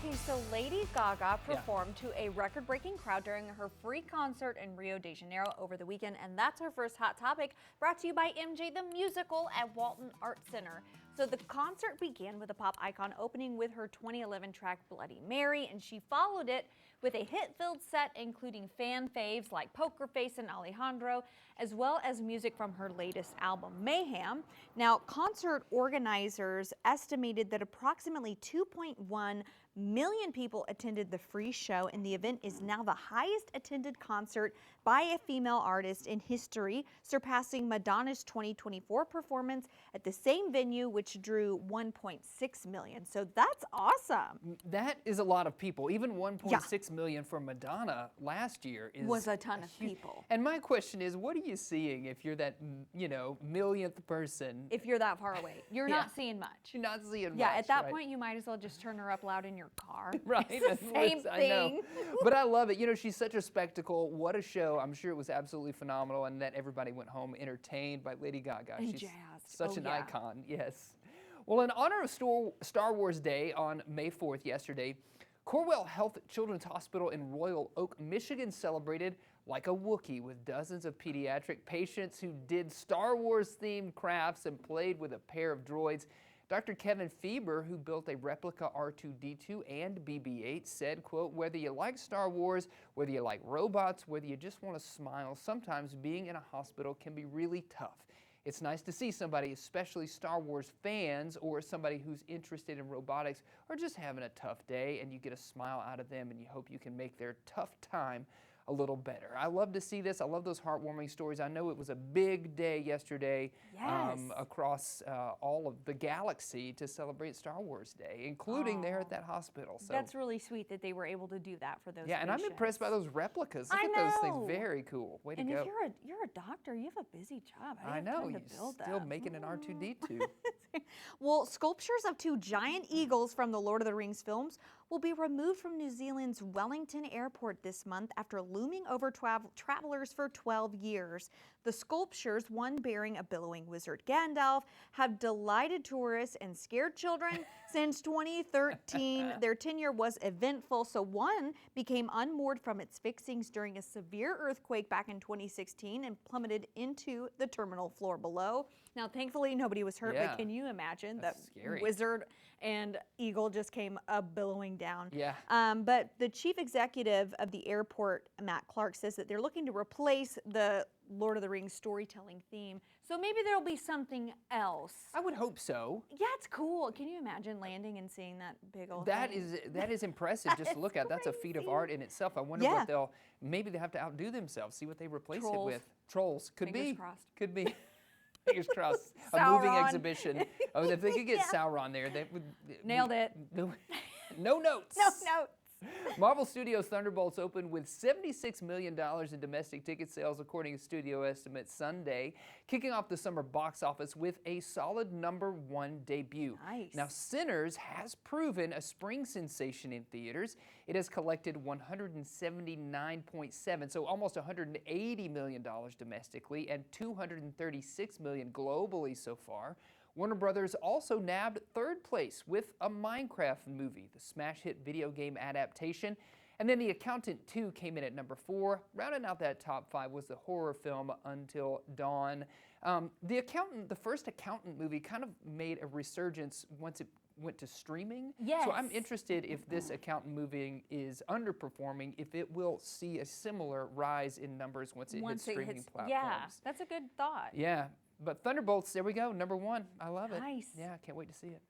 Okay, so Lady Gaga performed to a record-breaking crowd during her free concert in Rio de Janeiro over the weekend, and that's our first hot topic, brought to you by MJ the Musical at Walton Art Center. So the concert began with a pop icon opening with her 2011 track Bloody Mary, and she followed it with a hit-filled set including fan faves like Poker Face and Alejandro, as well as music from her latest album, Mayhem. Now, concert organizers estimated that approximately 2.1 million people attended the free show, and the event is now the highest attended concert by a female artist in history, surpassing Madonna's 2024 performance at the same venue, which drew 1.6 million. So that's awesome. That is a lot of people. Even 1.6 million for Madonna last year was a ton of people. And my question is, what are you seeing if you're that, millionth person? If you're that far away, you're not seeing much. You're not seeing much. Yeah, at that point, you might as well just turn her up loud in your car. Right. It's the same thing. I know. But I love it. She's such a spectacle. What a show. I'm sure it was absolutely phenomenal, and that everybody went home entertained by Lady Gaga. And She's jazzed. such an icon. Yes. Well, in honor of Star Wars Day on May 4th yesterday, Corewell Health Children's Hospital in Royal Oak, Michigan celebrated like a Wookiee with dozens of pediatric patients who did Star Wars-themed crafts and played with a pair of droids. Dr. Kevin Fieber, who built a replica R2-D2 and BB-8, said, quote, "Whether you like Star Wars, whether you like robots, whether you just want to smile, sometimes being in a hospital can be really tough. It's nice to see somebody, especially Star Wars fans or somebody who's interested in robotics or just having a tough day, and you get a smile out of them and you hope you can make their tough time a little better." I love to see this. I love those heartwarming stories. I know it was a big day yesterday across all of the galaxy to celebrate Star Wars Day, including there at that hospital. So that's really sweet that they were able to do that for those and I'm impressed by those replicas. Look at those things. Very cool. Way to go. And if you're a doctor, you have a busy job. I know. You're still making an R2-D2. Well, sculptures of two giant eagles from the Lord of the Rings films will be removed from New Zealand's Wellington Airport this month after looming over travelers for 12 years. The sculptures, one bearing a billowing wizard Gandalf, have delighted tourists and scared children since 2013. Their tenure was eventful, so one became unmoored from its fixings during a severe earthquake back in 2016 and plummeted into the terminal floor below. Now, thankfully, nobody was hurt, but can you imagine that wizard and eagle just came billowing down? Yeah. But the chief executive of the airport, Matt Clark, says that they're looking to replace the Lord of the Rings storytelling theme. So maybe there'll be something else. I would hope so. Yeah, it's cool. Can you imagine landing and seeing that big old thing? That is impressive just to look at. That's a feet of art in itself. I wonder what maybe they have to outdo themselves, see what they replace it with. Trolls. Could Fingers be. Crossed. Could be. Fingers crossed. A moving exhibition. Oh, if they could get Sauron there, they would. Nailed it. No notes. No notes. Marvel Studios' Thunderbolts opened with $76 million in domestic ticket sales, according to studio estimates Sunday, kicking off the summer box office with a solid #1 debut. Nice. Now, Sinners has proven a spring sensation in theaters. It has collected $179.7, so almost $180 million domestically, and $236 million globally so far. Warner Brothers also nabbed third place with a Minecraft movie, the smash hit video game adaptation. And then The Accountant 2 came in at #4. Rounding out that top 5 was the horror film Until Dawn. The first Accountant movie kind of made a resurgence once it went to streaming. Yes. So I'm interested if this Accountant movie is underperforming, if it will see a similar rise in numbers once it hits streaming platforms. Yeah, that's a good thought. Yeah. But Thunderbolts, there we go, #1. I love it. Nice. Yeah, I can't wait to see it.